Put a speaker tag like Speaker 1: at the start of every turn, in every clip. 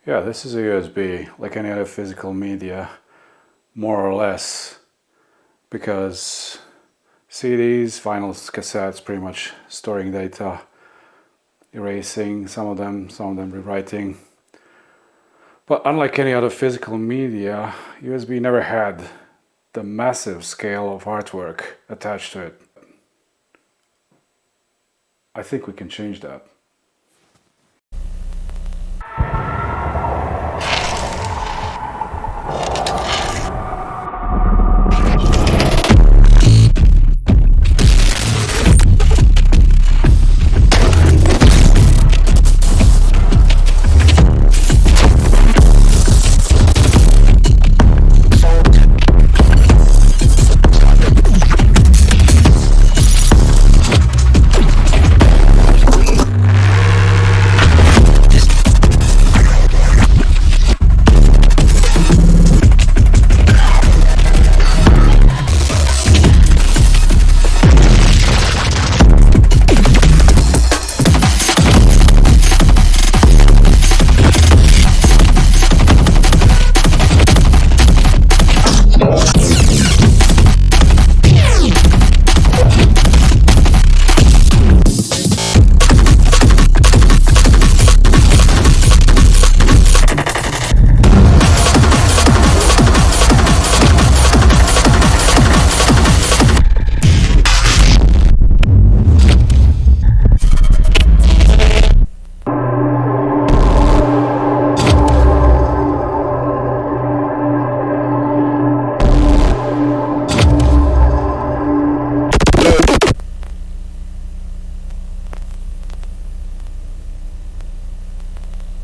Speaker 1: Yeah, this is a USB, like any other physical media, more or less, because CDs, vinyls, cassettes, pretty much storing data, erasing some of them rewriting. But unlike any other physical media, USB never had the massive scale of artwork attached to it. I think we can change that.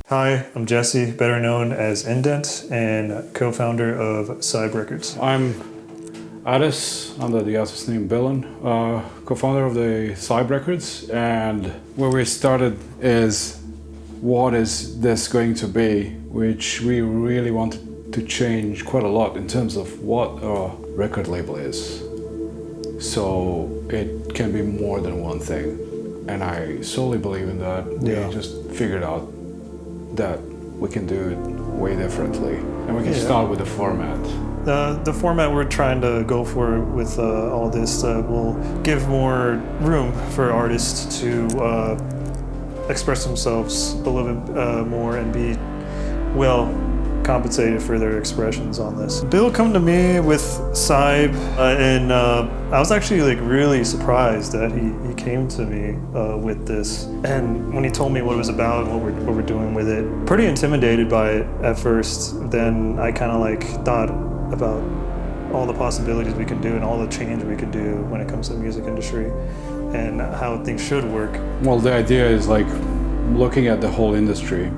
Speaker 2: Hi, I'm Jesse, better known as Indent, and co-founder of CYBE Records.
Speaker 1: I'm Addis, under the artist name Billon, co-founder of the CYBE Records, and where we started is what is this going to be, which we really wanted to change quite a lot in terms of what a record label is. So it can be more than one thing, and I solely believe in that.
Speaker 2: Yeah.
Speaker 1: We just figured out that we can do it way differently, and we can start with the format.
Speaker 2: The format we're trying to go for with all this will give more room for artists to express themselves a little bit more and be, well, compensated for their expressions on this. Bill come to me with CYBE, and I was actually like really surprised that he came to me with this. And when he told me what it was about and what we're doing with it, pretty intimidated by it at first. Then I kind of like thought about all the possibilities we can do and all the change we can do when it comes to the music industry and how things should work.
Speaker 1: Well, the idea is like looking at the whole industry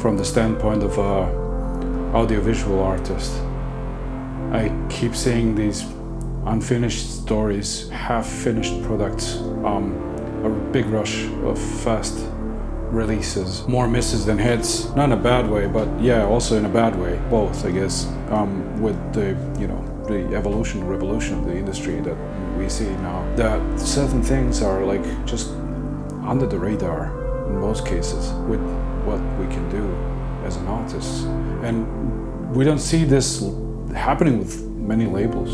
Speaker 1: from the standpoint of audiovisual artist. I keep seeing these unfinished stories, half-finished products, a big rush of fast releases, more misses than hits. Not in a bad way, but yeah, also in a bad way. Both, I guess, with the the revolution of the industry that we see now. That certain things are like just under the radar in most cases with what we can do as an artist, and we don't see this happening with many labels.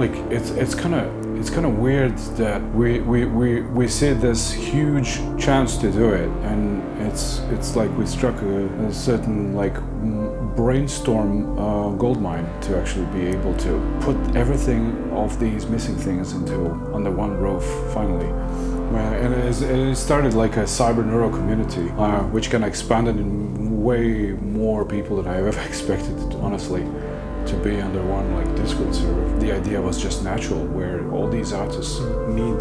Speaker 1: Like it's kind of weird that we see this huge chance to do it, and it's like we struck a certain like brainstorm goldmine to actually be able to put everything of these missing things under one roof finally. And it started like a cyber neuro community, which kind of expanded in way more people than I ever expected, honestly, to be under one like Discord server. The idea was just natural, where all these artists need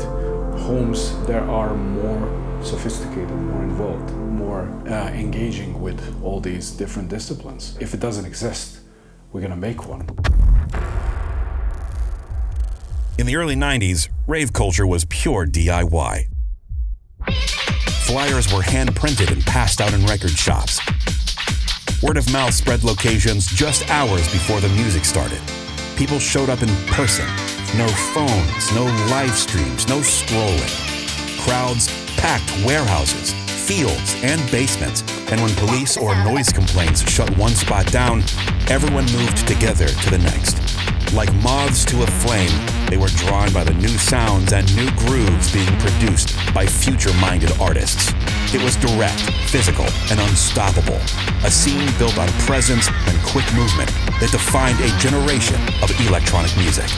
Speaker 1: homes that are more sophisticated, more involved, more engaging with all these different disciplines. If it doesn't exist, we're gonna make one.
Speaker 3: In the early 90s, rave culture was pure DIY. Flyers were hand-printed and passed out in record shops. Word of mouth spread locations just hours before the music started. People showed up in person. No phones, no live streams, no scrolling. Crowds packed warehouses, fields, and basements. And when police or noise complaints shut one spot down, everyone moved together to the next. Like moths to a flame, they were drawn by the new sounds and new grooves being produced by future-minded artists. It was direct, physical, and unstoppable. A scene built on presence and quick movement that defined a generation of electronic music.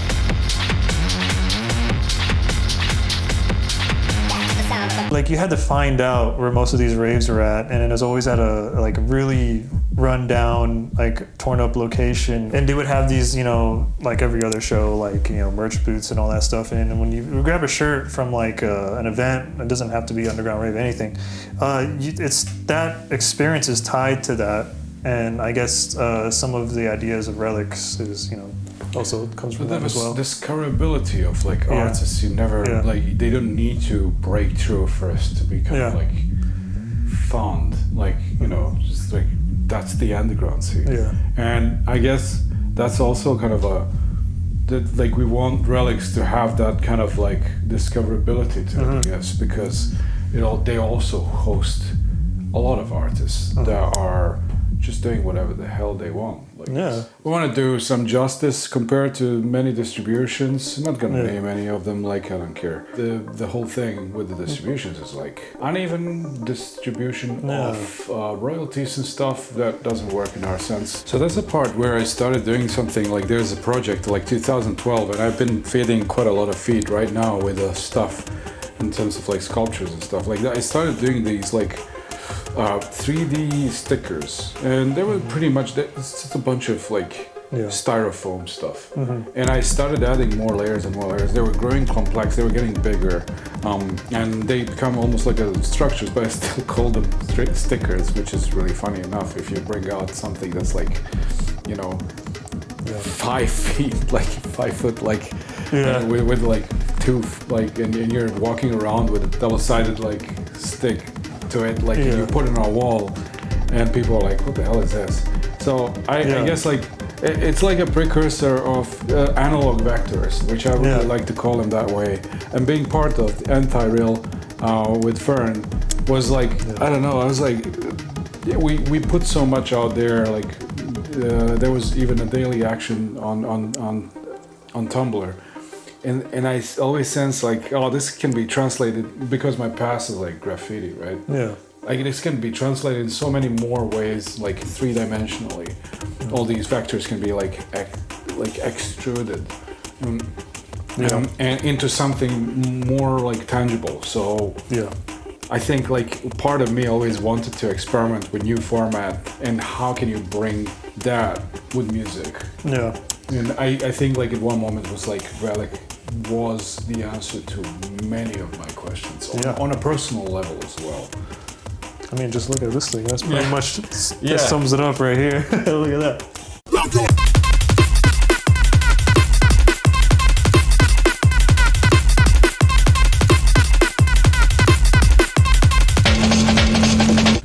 Speaker 2: Like you had to find out where most of these raves were at, and it was always at a like really run down, like torn up location. And they would have these, like every other show, like merch booths and all that stuff. And when you grab a shirt from like an event, it doesn't have to be underground rave, anything. It's that experience is tied to that, and I guess some of the ideas of Relics is also comes from that as well.
Speaker 1: Discoverability of like artists, you never like they don't need to break through first to become like found, like just like that's the underground scene. And I guess that's also kind of like we want Relics to have that kind of like discoverability to it, I guess, because they also host a lot of artists that are just doing whatever the hell they want. We want to do some justice compared to many distributions. I'm not gonna name any of them, like I don't care. The whole thing with the distributions is like uneven distribution of royalties and stuff that doesn't work in our sense. So that's the part where I started doing something like there's a project like 2012, and I've been feeding quite a lot of feed right now with stuff in terms of like sculptures and stuff like that. I started doing these like 3D stickers, and they were pretty much it's just a bunch of like styrofoam stuff. And I started adding more layers and more layers. They were growing complex, they were getting bigger, and they become almost like structures, but I still call them stickers, which is really funny enough if you bring out something that's like 5 feet, like 5 foot, like with like 2 like, and you're walking around with a double-sided like stick to it, like you put it on a wall, and people are like, what the hell is this? So I guess like it's like a precursor of analog vectors, which I really like to call them that way. And being part of the anti-real with Fern was like, I don't know, I was like, we put so much out there, like there was even a daily action on Tumblr. And I always sense like, oh, this can be translated because my past is like graffiti, right? like this can be translated in so many more ways, like three-dimensionally. All these vectors can be like extruded and into something more like tangible. So I think like part of me always wanted to experiment with new format and how can you bring that with music.
Speaker 2: Yeah.
Speaker 1: And I think like at one moment was like Relic was the answer to many of my questions on a personal level as well.
Speaker 2: I mean, just look at this thing. That's pretty much, that sums it up right here. Look at that.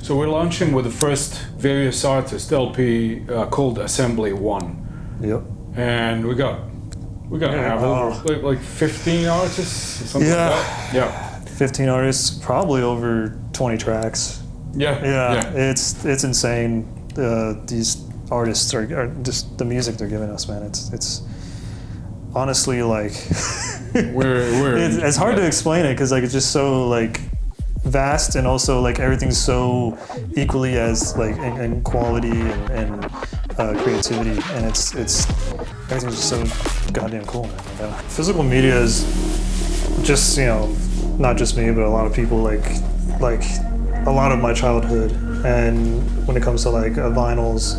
Speaker 1: So we're launching with the first various artist LP called Assembly 1.
Speaker 2: Yep.
Speaker 1: And we're gonna have over like 15 artists or something like that. Yeah.
Speaker 2: 15 artists, probably over 20 tracks.
Speaker 1: Yeah.
Speaker 2: It's insane. These artists are just the music they're giving us, man. It's honestly like it's hard to explain it because like it's just so like vast and also like everything's so equally as like in quality and creativity, and it's everything's just so goddamn cool, man. Physical media is just, you know, not just me, but a lot of people like a lot of my childhood. And when it comes to like vinyls,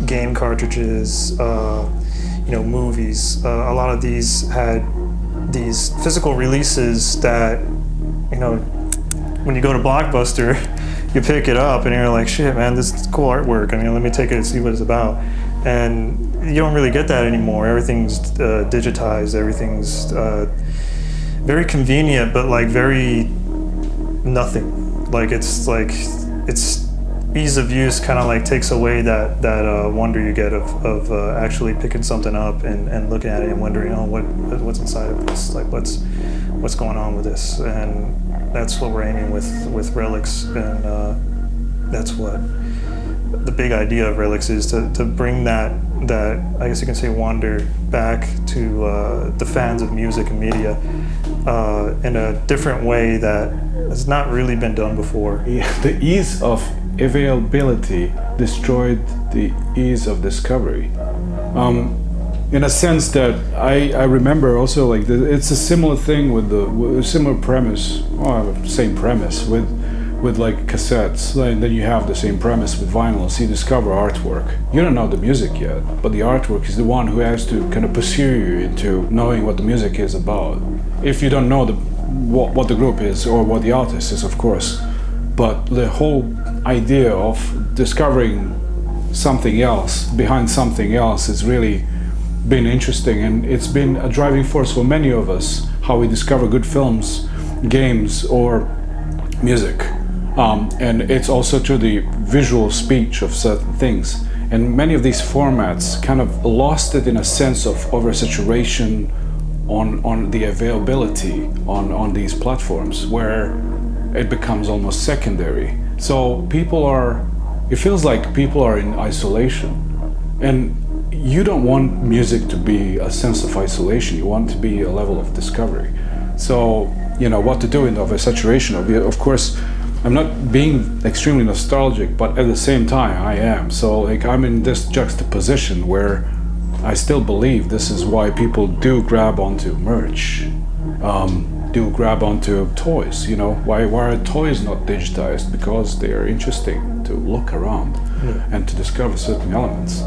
Speaker 2: game cartridges, you know, movies, a lot of these had these physical releases that, you know, when you go to Blockbuster, you pick it up and you're like, shit, man, this is cool artwork. I mean, let me take it and see what it's about. And you don't really get that anymore. Everything's digitized. Everything's very convenient, but like very nothing. Like it's ease of use kind of like takes away that wonder you get of actually picking something up and looking at it and wondering, oh, what's inside of this? Like what's going on with this? And that's what we're aiming with Relics, and that's what the big idea of Relics is, to bring that I guess you can say wonder back to the fans of music and media in a different way that has not really been done before.
Speaker 1: Yeah, the ease of availability destroyed the ease of discovery. In a sense that I remember also like it's a similar thing with a similar premise, same premise with like cassettes. And then you have the same premise with vinyls. You discover artwork. You don't know the music yet, but the artwork is the one who has to kind of pursue you into knowing what the music is about. If you don't know what the group is or what the artist is, of course, but the whole idea of discovering something else behind something else has really been interesting, and it's been a driving force for many of us, how we discover good films, games, or music. And it's also to the visual speech of certain things. And many of these formats kind of lost it in a sense of oversaturation on the availability on these platforms, where it becomes almost secondary. So it feels like people are in isolation. And you don't want music to be a sense of isolation. You want it to be a level of discovery. So, you know, what to do in the oversaturation of course, I'm not being extremely nostalgic, but at the same time I am. So like I'm in this juxtaposition where I still believe this is why people do grab onto merch, do grab onto toys. You know, why are toys not digitized? Because they are interesting to look around and to discover certain elements.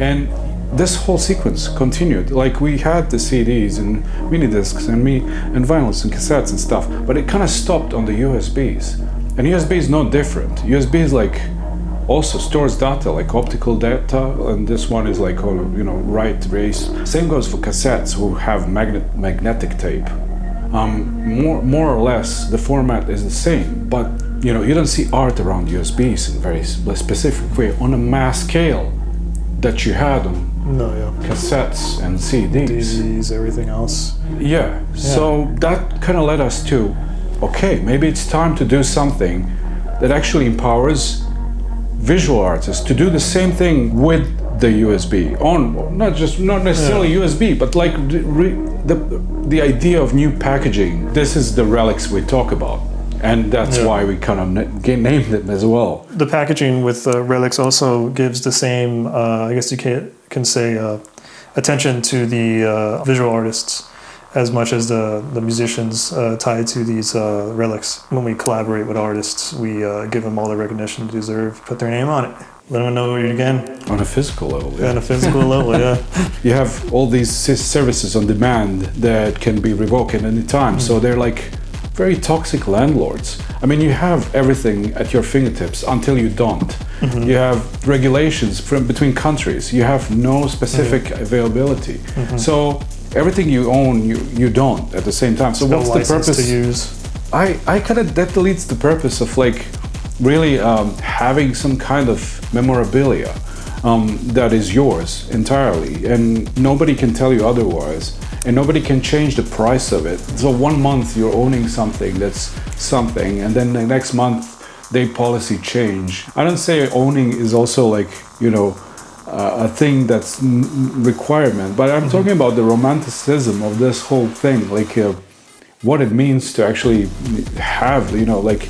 Speaker 1: And this whole sequence continued. Like we had the CDs and mini discs and vinyls and cassettes and stuff, but it kind of stopped on the USBs. And USB is no different. USB is like also stores data, like optical data, and this one is like, you know, write, erase. Same goes for cassettes who have magnetic tape. More or less, the format is the same, but you know, you don't see art around USBs in a very specific way on a mass scale that you had on cassettes and CDs.
Speaker 2: DVDs, everything else.
Speaker 1: Yeah, so that kind of led us to, okay, maybe it's time to do something that actually empowers visual artists to do the same thing with the USB, not necessarily USB, but like the idea of new packaging. This is the Relics we talk about. and that's
Speaker 2: Yeah.
Speaker 1: why we kind of named it as well.
Speaker 2: The packaging with Relics also gives the same, I guess you can say, attention to the visual artists as much as the musicians tied to these relics. When we collaborate with artists, we give them all the recognition they deserve, put their name on it, let them know it again.
Speaker 1: On a physical level, yeah.
Speaker 2: On a physical level, yeah.
Speaker 1: You have all these services on demand that can be revoked at any time, so they're like very toxic landlords. I mean, you have everything at your fingertips until you don't. You have regulations from between countries. You have no specific availability. So everything you own, you don't at the same time. So
Speaker 2: No
Speaker 1: what's the
Speaker 2: license
Speaker 1: purpose?
Speaker 2: to use.
Speaker 1: I kind of, that deletes the purpose of like really having some kind of memorabilia that is yours entirely, and nobody can tell you otherwise, and nobody can change the price of it. So 1 month you're owning something that's something, and then the next month they policy change. I don't say owning is also like, you know, a thing that's requirement, but I'm talking about the romanticism of this whole thing, like what it means to actually have, you know, like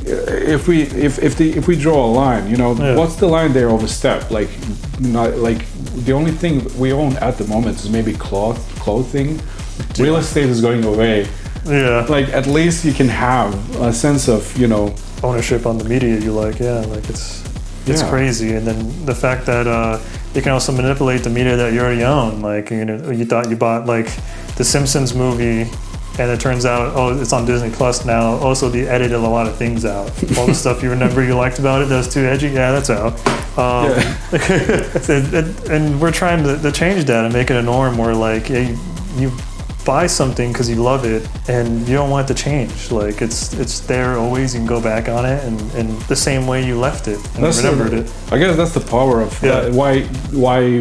Speaker 1: if we draw a line, you know, what's the line there of a step? Like, not like the only thing we own at the moment is maybe clothing. Real estate is going away.
Speaker 2: Yeah.
Speaker 1: Like, at least you can have a sense of, you know,
Speaker 2: Ownership on the media you like, yeah, like it's
Speaker 1: Yeah.
Speaker 2: crazy. And then the fact that you can also manipulate the media that you already own. Like, you know, you thought you bought like the Simpsons movie, and it turns out, oh, it's on Disney Plus now. Also, they edited a lot of things out. All the stuff you remember you liked about it that was too edgy, yeah, that's out. And we're trying to change that and make it a norm where, like, you buy something because you love it and you don't want it to change. Like, it's there always. You can go back on it and the same way you left it and remembered it.
Speaker 1: I guess that's the power of why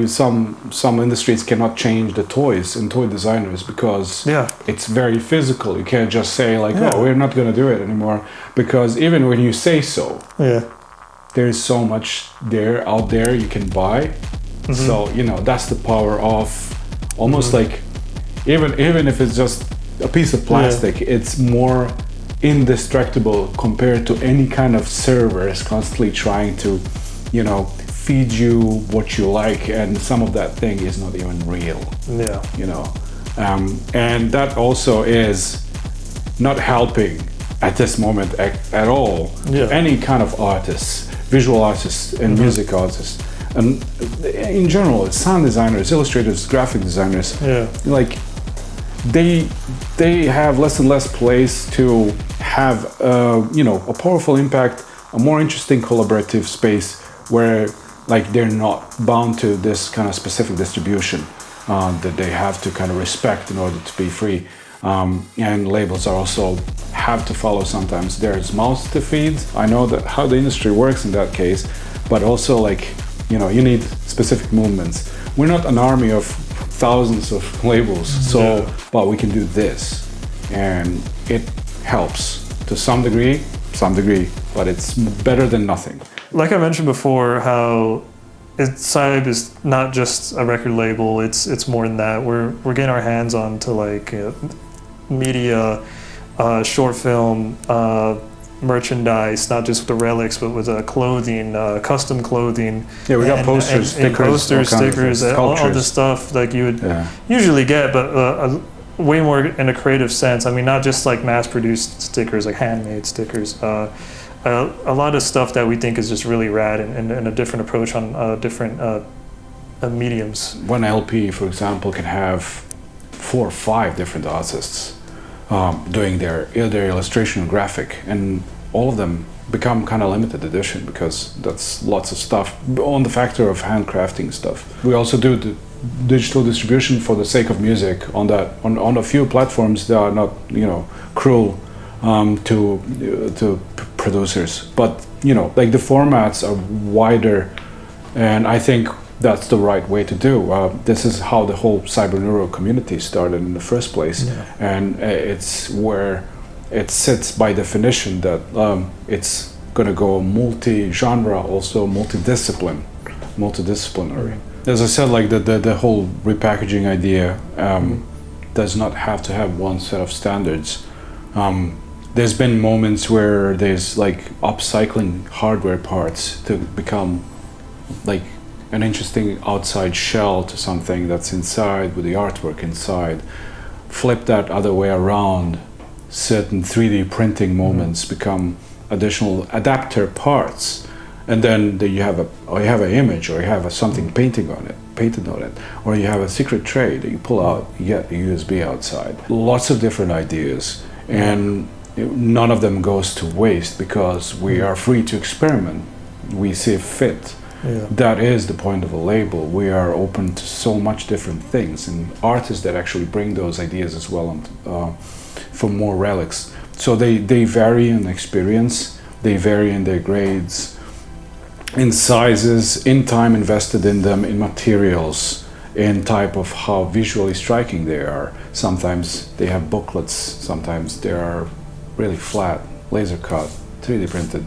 Speaker 1: some industries cannot change the toys and toy designers, because it's very physical. You can't just say like, oh, we're not going to do it anymore, because even when you say so, there's so much out there you can buy. So, you know, that's the power of almost like, even if it's just a piece of plastic, it's more indestructible compared to any kind of servers constantly trying to, you know, feed you what you like, and some of that thing is not even real. You know, and that also is not helping at this moment at all any kind of artists, visual artists and music artists, and in general sound designers, illustrators, graphic designers, like they have less and less place to have you know, a powerful impact, a more interesting collaborative space where like they're not bound to this kind of specific distribution that they have to kind of respect in order to be free. And labels are also have to follow sometimes. There's mouths to feed. I know that how the industry works in that case, but also like, you know, you need specific movements. We're not an army of thousands of labels, so but we can do this, and it helps to some degree, but it's better than nothing.
Speaker 2: Like I mentioned before, how CYBE is not just a record label. It's more than that. We're getting our hands on to like media, short film, merchandise, not just with the Relics, but with clothing, custom clothing.
Speaker 1: Yeah, we got posters,
Speaker 2: stickers, all the stuff like you would usually get, but way more in a creative sense. I mean, not just like mass-produced stickers, like handmade stickers. A lot of stuff that we think is just really rad and a different approach on different mediums.
Speaker 1: One LP, for example, can have 4 or 5 different artists doing their illustration and graphic, and all of them become kind of limited edition, because that's lots of stuff on the factor of handcrafting stuff. We also do the digital distribution for the sake of music on a few platforms that are not, you know, cruel to producers, but you know, like the formats are wider, and I think that's the right way to do. This is how the whole cyber neuro community started in the first place, and it's where it sits by definition that it's going to go multi-genre, also multidisciplinary. As I said, like the whole repackaging idea does not have to have one set of standards. there's been moments where there's like upcycling hardware parts to become like an interesting outside shell to something that's inside with the artwork inside. Flip that other way around, certain 3D printing moments become additional adapter parts, and then you have an image, or you have something painted on it, or you have a secret tray that you pull out, you get the USB outside. Lots of different ideas, and none of them goes to waste because we are free to experiment. We see fit.
Speaker 2: Yeah.
Speaker 1: That is the point of a label. We are open to so much different things, and artists that actually bring those ideas as well for more relics. So they vary in experience, they vary in their grades, in sizes, in time invested in them, in materials, in type of how visually striking they are. Sometimes they have booklets, sometimes they are really flat, laser cut, 3D printed,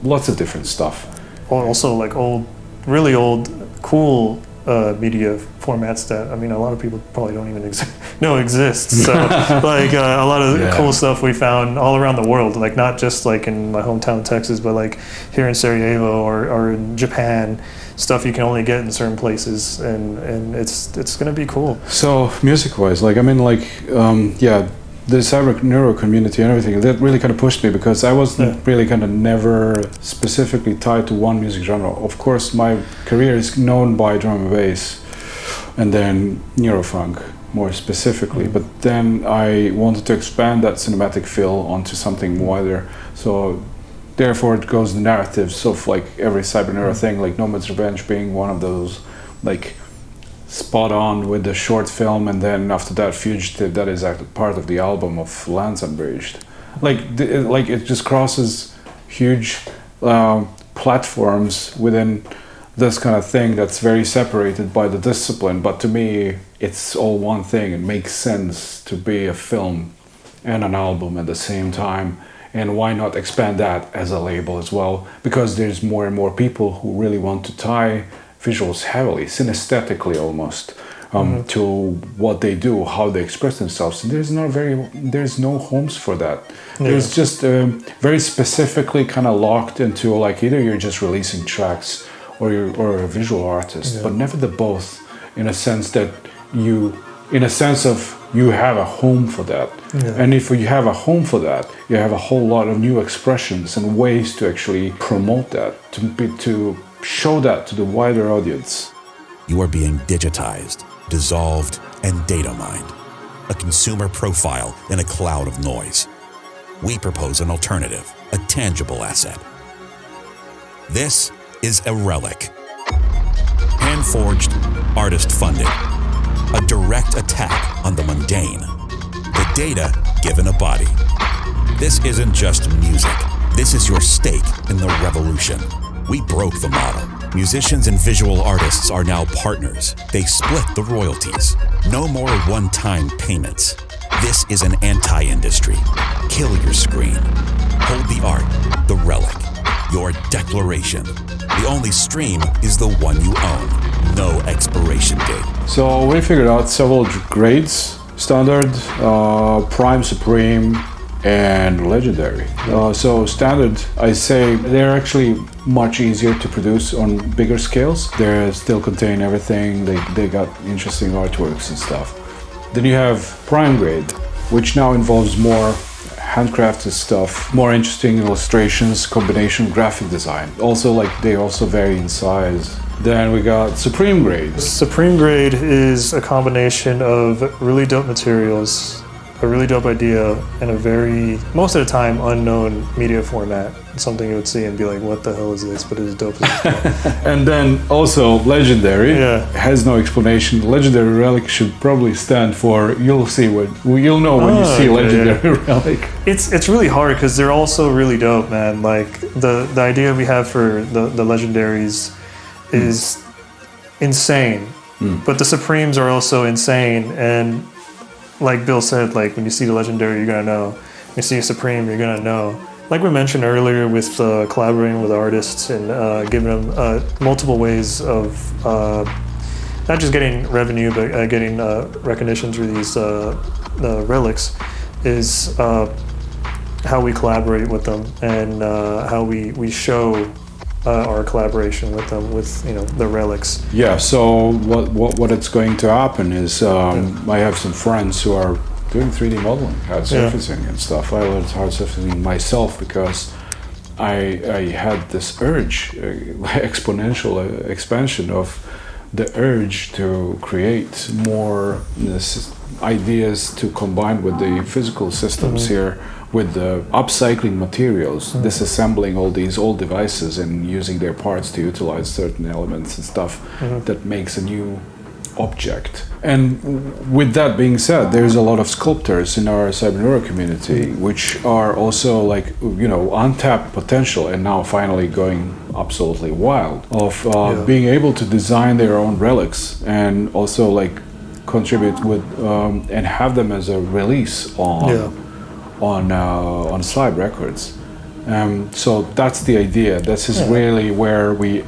Speaker 1: lots of different stuff.
Speaker 2: Also like really old, cool media formats that, I mean, a lot of people probably don't even know exist. So like a lot of cool stuff we found all around the world, like not just like in my hometown Texas, but like here in Sarajevo or in Japan, stuff you can only get in certain places, and it's gonna be cool.
Speaker 1: So music-wise, like I mean, like the cyber neuro community and everything, that really kind of pushed me, because I wasn't really kind of never specifically tied to one music genre. Of course, my career is known by drum and bass, and then neurofunk more specifically. But then I wanted to expand that cinematic feel onto something wider. So therefore, it goes the narratives of like every cyber neuro thing, like Nomad's Revenge being one of those, like spot on with the short film, and then after that Fugitive, that is actually part of the album of Lands Unbridged. Like it just crosses huge platforms within this kind of thing that's very separated by the discipline, but to me it's all one thing. It makes sense to be a film and an album at the same time, and why not expand that as a label as well, because there's more and more people who really want to tie visuals heavily, synesthetically almost, to what they do, how they express themselves. And there's no homes for that. Yeah. There's just very specifically kind of locked into like either you're just releasing tracks or you're a visual artist, but never the both, in a sense that you have a home for that. Yeah. And if you have a home for that, you have a whole lot of new expressions and ways to actually promote that, to show that to the wider audience.
Speaker 3: You are being digitized, dissolved, and data mined. A consumer profile in a cloud of noise. We propose an alternative, a tangible asset. This is a relic. Hand-forged, artist-funded. A direct attack on the mundane. The data given a body. This isn't just music. This is your stake in the revolution. We broke the model. Musicians and visual artists are now partners. They split the royalties. No more one-time payments. This is an anti-industry. Kill your screen. Hold the art, the relic, your declaration. The only stream is the one you own. No expiration date.
Speaker 1: So we figured out several grades: standard, prime, supreme, and legendary. So standard, I say they're actually much easier to produce on bigger scales. They still contain everything. They got interesting artworks and stuff. Then you have prime grade, which now involves more handcrafted stuff, more interesting illustrations, combination graphic design. Also, like they also vary in size. Then we got supreme grade.
Speaker 2: Supreme grade is a combination of really dope materials, a really dope idea, and a very, most of the time, unknown media format. Something you would see and be like, what the hell is this? But it's dope as well.
Speaker 1: And then also legendary has no explanation. Legendary relic should probably stand for, you'll know when you see legendary relic.
Speaker 2: It's really hard because they're also really dope, man. Like the idea we have for the legendaries is insane, but the supremes are also insane. And like Bill said, like when you see the legendary, you're gonna know. When you see a supreme, you're gonna know. Like we mentioned earlier, with collaborating with artists and giving them multiple ways of not just getting revenue, but getting recognition through these relics, is how we collaborate with them and how we show our collaboration with them with the relics.
Speaker 1: Yeah. So what it's going to happen is I have some friends who are doing 3D modeling, hard surfacing and stuff. I learned hard surfacing myself because I had this urge, exponential expansion of the urge to create more ideas to combine with the physical systems here, with the upcycling materials, disassembling all these old devices and using their parts to utilize certain elements and stuff that makes a new object. And with that being said, there's a lot of sculptors in our CYBE community which are also like, untapped potential and now finally going absolutely wild of being able to design their own relics and also like contribute with and have them as a release on CYBE Records. So that's the idea. This is really where we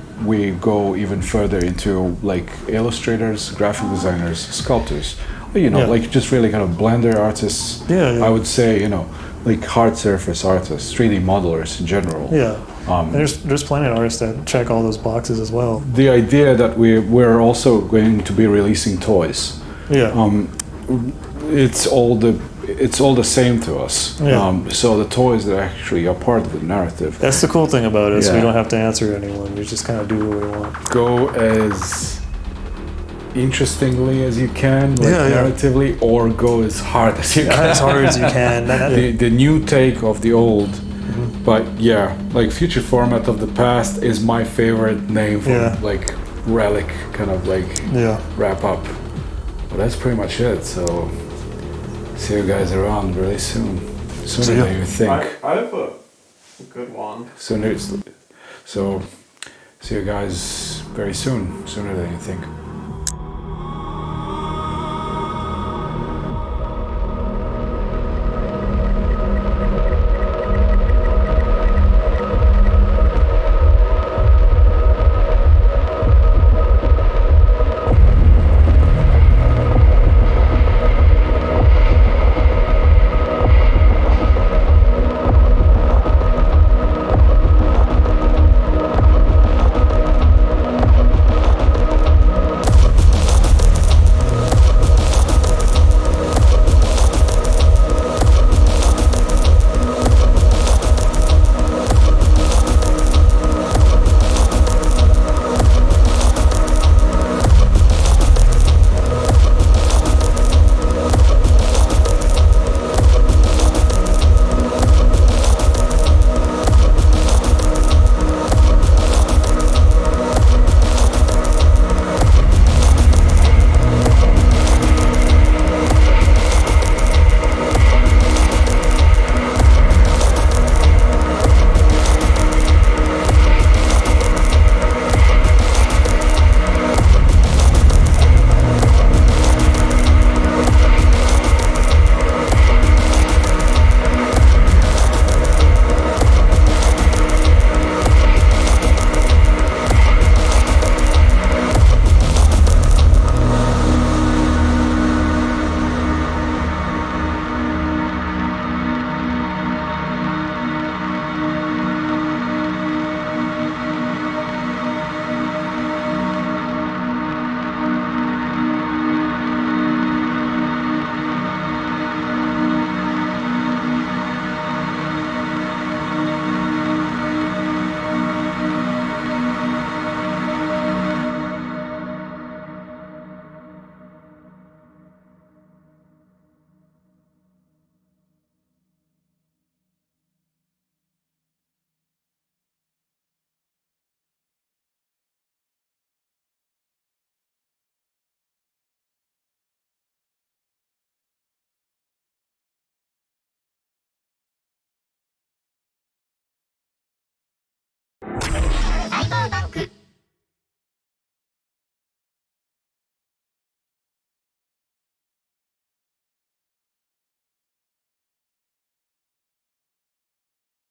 Speaker 1: go even further into like illustrators, graphic designers, sculptors. Like just really kind of blender artists. I would say, like hard surface artists, 3D modelers in general.
Speaker 2: There's plenty of artists that check all those boxes as well.
Speaker 1: The idea that we're also going to be releasing toys. It's all the same to us. So the toys that actually are part of the narrative.
Speaker 2: That's the cool thing about it. So we don't have to answer anyone. We just kind of do what we want.
Speaker 1: Go as interestingly as you can, narratively, or go as hard as you can.
Speaker 2: As hard as you can.
Speaker 1: The new take of the old. But like future format of the past is my favorite name for like relic kind of like wrap up. But that's pretty much it. So see you guys around really soon. Sooner than you think.
Speaker 4: I have a good one.
Speaker 1: So see you guys very soon. Sooner than you think.